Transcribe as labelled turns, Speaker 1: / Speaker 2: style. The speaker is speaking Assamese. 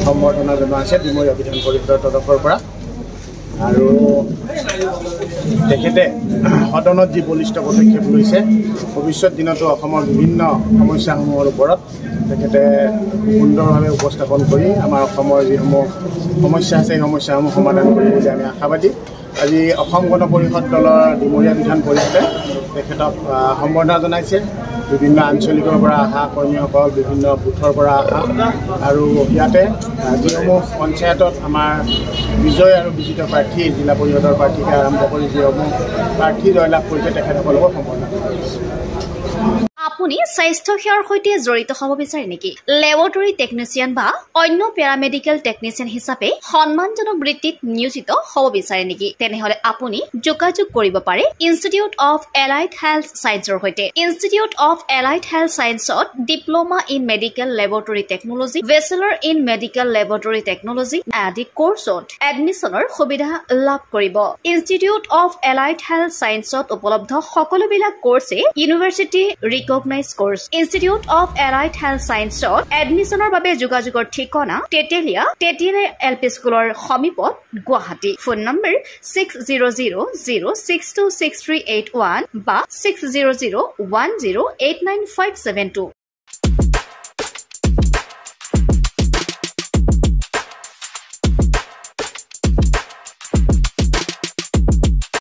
Speaker 1: সম্বৰ্ধনা জনোৱা হৈছে ডিমৰীয়া বিধান পৰিষদৰ তৰফৰ পৰা। আৰু তেখেতে সদনত যি বলিষ্ঠ পদক্ষেপ লৈছে ভৱিষ্যত দিনতো অসমৰ বিভিন্ন সমস্যাসমূহৰ ওপৰত তেখেতে সুন্দৰভাৱে উপস্থাপন কৰি আমাৰ অসমৰ যিসমূহ সমস্যা আছে সেই সমস্যাসমূহ সমাধান কৰিব বুলি আমি আশাবাদী। আজি অসম গণ পৰিষদ দলৰ ডিমৰীয়া বিধান পৰিষদে তেখেতক সম্বৰ্ধনা জনাইছে। বিভিন্ন আঞ্চলিকৰ পৰা অহা কৰ্মীসকল, বিভিন্ন বুথৰ পৰা অহা, আৰু ইয়াতে যিসমূহ পঞ্চায়তত আমাৰ বিজয় আৰু বিজিত প্ৰাৰ্থী, জিলা পৰিষদৰ প্ৰাৰ্থীকে আৰম্ভ কৰি যিসমূহ প্ৰাৰ্থী জয়লাভ কৰিছে তেখেতসকলকো সম্বৰ্ধনা জনাইছে।
Speaker 2: আপুনি স্বাস্থ্য সেৱাৰ সৈতে জড়িত হ'ব বিচাৰে নেকি? লেবৰেটৰী টেকনিচিয়ান বা অন্য পেৰামেডিকেল টেকনিচিয়ান হিচাপে সন্মানজনক বৃত্তিত নিয়োজিত হ'ব বিচাৰে নেকি? তেনেহলে আপুনি যোগাযোগ কৰিব পাৰে ইনষ্টিটিউট অফ এলাইড হেল্থ ছায়েন্সৰ সৈতে। ইনষ্টিটিউট অফ এলাইড হেল্থ ছায়েন্সত diploma in medical laboratory technology, bachelor in medical laboratory technology আদি কোৰ্চত এডমিশ্যনৰ সুবিধা লাভ কৰিব। ইনষ্টিটিউট অফ এলাইড হেল্থ ছায়েন্সত উপলব্ধ সকলোবিলাক কোৰ্ছে university recognise course. Institute of allied health ছায়েন্সত এডমিশ্যনৰ বাবে যোগাযোগৰ ঠিকনা তেতেলিয়া LP স্কুলৰ সমীপত, গুৱাহাটী। ফোন নম্বৰ 600006263881 বা 6001089572।